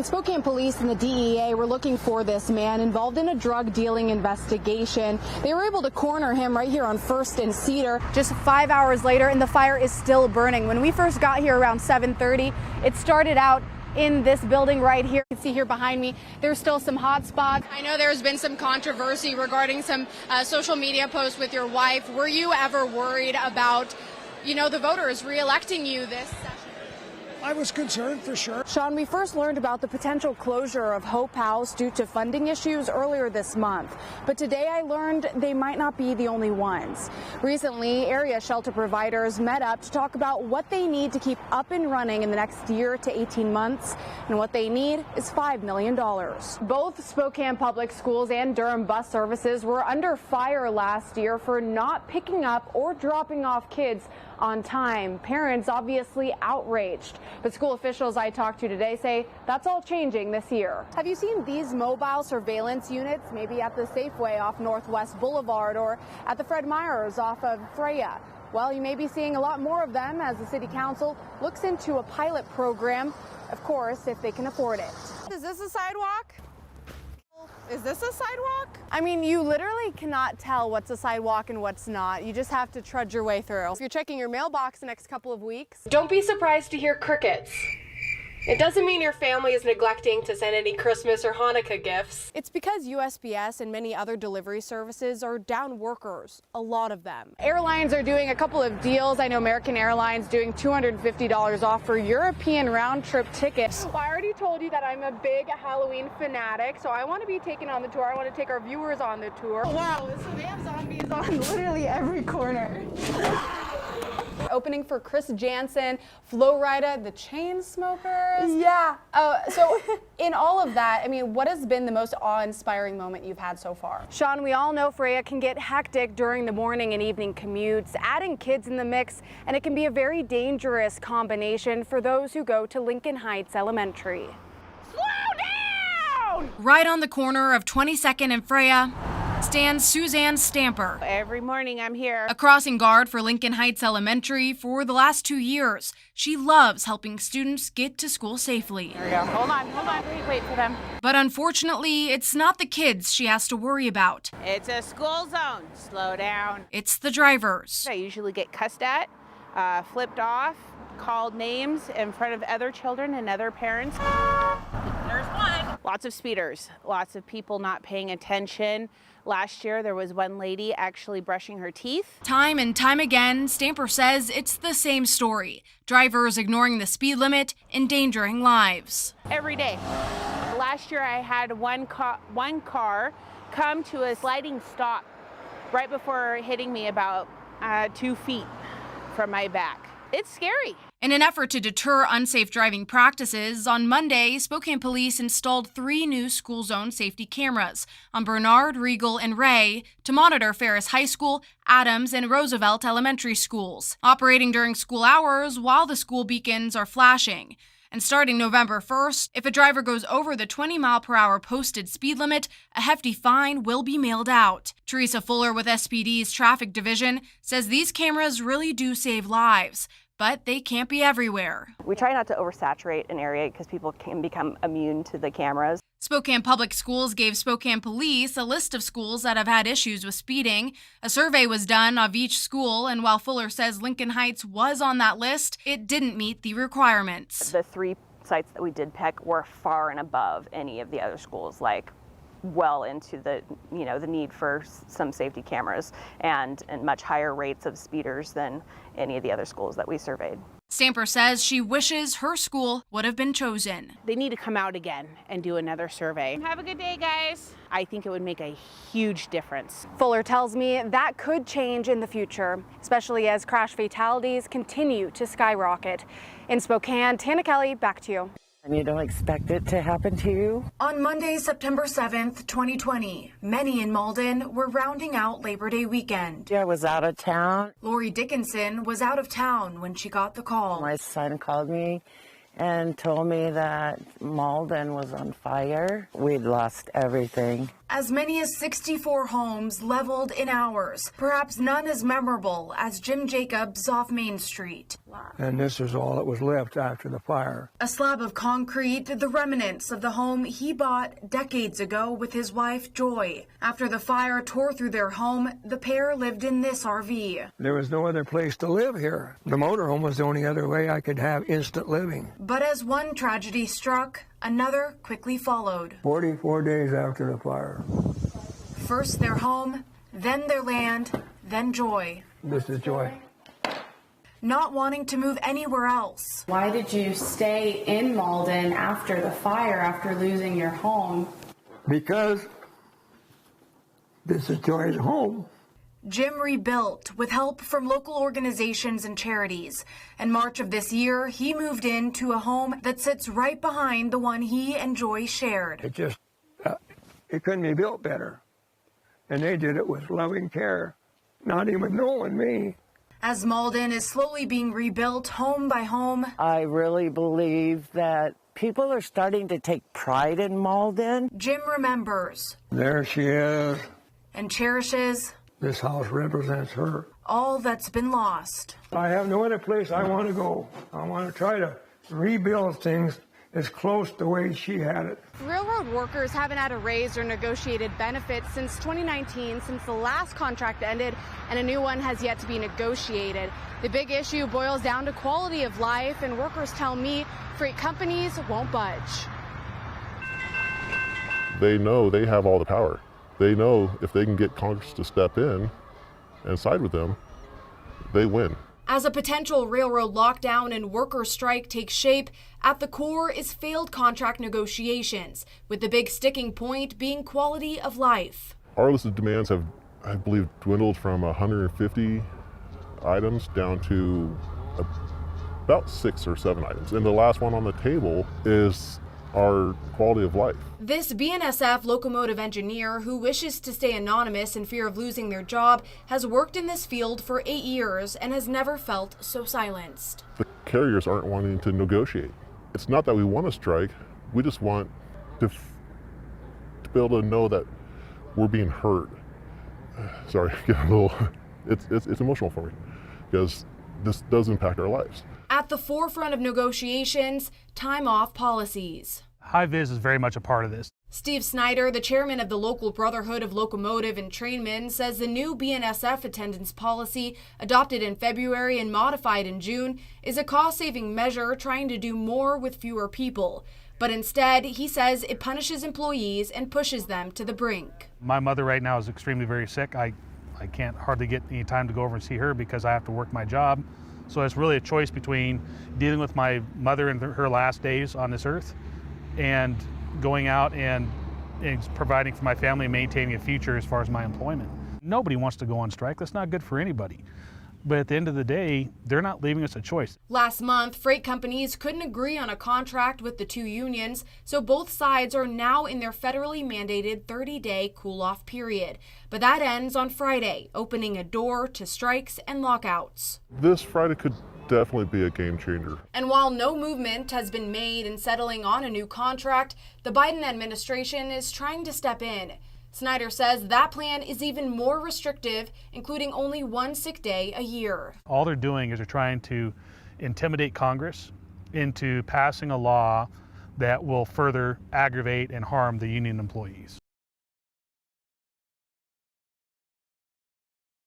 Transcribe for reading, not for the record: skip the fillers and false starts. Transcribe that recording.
Spokane police and the DEA were looking for this man involved in a drug dealing investigation. They were able to corner him right here on 1st and Cedar. Just 5 hours later, and the fire is still burning. When we first got here around 7:30, it started out in this building right here. You can see here behind me, there's still some hot spots. I know there's been some controversy regarding some social media posts with your wife. Were you ever worried about, the voters re-electing you this session? I was concerned for sure. Sean, we first learned about the potential closure of Hope House due to funding issues earlier this month. But today I learned they might not be the only ones. Recently, area shelter providers met up to talk about what they need to keep up and running in the next year to 18 months. And what they need is $5 million. Both Spokane Public Schools and Durham Bus Services were under fire last year for not picking up or dropping off kids on time. Parents obviously outraged. But school officials I talked to today say that's all changing this year. Have you seen these mobile surveillance units maybe at the Safeway off Northwest Boulevard or at the Fred Meyers off of Freya? Well, you may be seeing a lot more of them as the City Council looks into a pilot program, of course, if they can afford it. Is this a sidewalk? Is this a sidewalk? I mean, you literally cannot tell what's a sidewalk and what's not. You just have to trudge your way through. If you're checking your mailbox the next couple of weeks, don't be surprised to hear crickets. It doesn't mean your family is neglecting to send any Christmas or Hanukkah gifts. It's because USPS and many other delivery services are down workers, a lot of them. Airlines are doing a couple of deals. I know American Airlines doing $250 off for European round-trip tickets. Well, I already told you that I'm a big Halloween fanatic, so I want to be taken on the tour. I want to take our viewers on the tour. Wow, so they have zombies on literally every corner. Opening for Chris Jansen, Flo Rida, the Chainsmokers. Yeah. So in all of that, I mean, what has been the most awe-inspiring moment you've had so far? Sean, we all know Freya can get hectic during the morning and evening commutes, adding kids in the mix, and it can be a very dangerous combination for those who go to Lincoln Heights Elementary. Slow down! Right on the corner of 22nd and Freya stands Suzanne Stamper. Every morning I'm here. A crossing guard for Lincoln Heights Elementary for the last 2 years. She loves helping students get to school safely. There we go. Hold on. Wait for them. But unfortunately, it's not the kids she has to worry about. It's a school zone. Slow down. It's the drivers. I usually get cussed at, flipped off, called names in front of other children and other parents. There's one. Lots of speeders, lots of people not paying attention. Last year, there was one lady actually brushing her teeth. Time and time again, Stamper says it's the same story. Drivers ignoring the speed limit, endangering lives. Every day. Last year, I had one car come to a sliding stop right before hitting me about 2 feet from my back. It's scary. In an effort to deter unsafe driving practices, on Monday, Spokane police installed 3 new school zone safety cameras on Bernard, Regal, and Ray to monitor Ferris High School, Adams, and Roosevelt elementary schools, operating during school hours while the school beacons are flashing. And starting November 1st, if a driver goes over the 20-mile-per-hour posted speed limit, a hefty fine will be mailed out. Teresa Fuller with SPD's Traffic Division says these cameras really do save lives, but they can't be everywhere. We try not to oversaturate an area because people can become immune to the cameras. Spokane Public Schools gave Spokane Police a list of schools that have had issues with speeding. A survey was done of each school, and while Fuller says Lincoln Heights was on that list, it didn't meet the requirements. The 3 sites that we did pick were far and above any of the other schools, like well into the need for some safety cameras and much higher rates of speeders than any of the other schools that we surveyed. Stamper says she wishes her school would have been chosen. They need to come out again and do another survey. Have a good day, guys. I think it would make a huge difference. Fuller tells me that could change in the future, especially as crash fatalities continue to skyrocket. In Spokane, Tana Kelley, back to you. And you don't expect it to happen to you? On Monday, September 7th, 2020, many in Malden were rounding out Labor Day weekend. I was out of town. Lori Dickinson was out of town when she got the call. My son called me and told me that Malden was on fire. We'd lost everything. As many as 64 homes leveled in hours, perhaps none as memorable as Jim Jacobs off Main Street. And this is all that was left after the fire. A slab of concrete, the remnants of the home he bought decades ago with his wife, Joy. After the fire tore through their home, the pair lived in this RV. There was no other place to live here. The motorhome was the only other way I could have instant living. But as one tragedy struck, another quickly followed. 44 days after the fire. First their home, then their land, then Joy. This is Joy. Not wanting to move anywhere else. Why did you stay in Malden after the fire, after losing your home? Because this is Joy's home. Jim rebuilt with help from local organizations and charities. In March of this year, he moved into a home that sits right behind the one he and Joy shared. It just, it couldn't be built better. And they did it with loving care, not even knowing me. As Malden is slowly being rebuilt home by home, I really believe that people are starting to take pride in Malden. Jim remembers There she is. and cherishes This house represents her. all that's been lost. I have no other place I want to go. I want to try to rebuild things as close to the way she had it. Railroad workers haven't had a raise or negotiated benefits since 2019, since the last contract ended, and a new one has yet to be negotiated. The big issue boils down to quality of life, and workers tell me freight companies won't budge. They know they have all the power. They know if they can get Congress to step in and side with them, they win. As a potential railroad lockdown and worker strike takes shape, at the core is failed contract negotiations, with the big sticking point being quality of life. Our list of demands have, I believe, dwindled from 150 items down to about 6 or 7 items. And the last one on the table is our quality of life. This BNSF locomotive engineer, who wishes to stay anonymous in fear of losing their job, has worked in this field for 8 years and has never felt so silenced. The carriers aren't wanting to negotiate. It's not that we want to strike, we just want to be able to know that we're being heard. Sorry, getting a little, it's emotional for me because this does impact our lives. At the forefront of negotiations, time off policies. High-vis is very much a part of this. Steve Snyder, the chairman of the local Brotherhood of Locomotive and Trainmen, says the new BNSF attendance policy, adopted in February and modified in June, is a cost-saving measure trying to do more with fewer people. But instead, he says it punishes employees and pushes them to the brink. My mother right now is extremely very sick. I can't hardly get any time to go over and see her because I have to work my job. So it's really a choice between dealing with my mother in her last days on this earth and going out and providing for my family and maintaining a future as far as my employment. Nobody wants to go on strike. That's not good for anybody. But at the end of the day, they're not leaving us a choice. Last month, freight companies couldn't agree on a contract with the two unions, so both sides are now in their federally mandated 30-day cool-off period. But that ends on Friday, opening a door to strikes and lockouts. This Friday could definitely be a game changer. And while no movement has been made in settling on a new contract, the Biden administration is trying to step in. Snyder says that plan is even more restrictive, including only 1 sick day a year. All they're doing is they're trying to intimidate Congress into passing a law that will further aggravate and harm the union employees.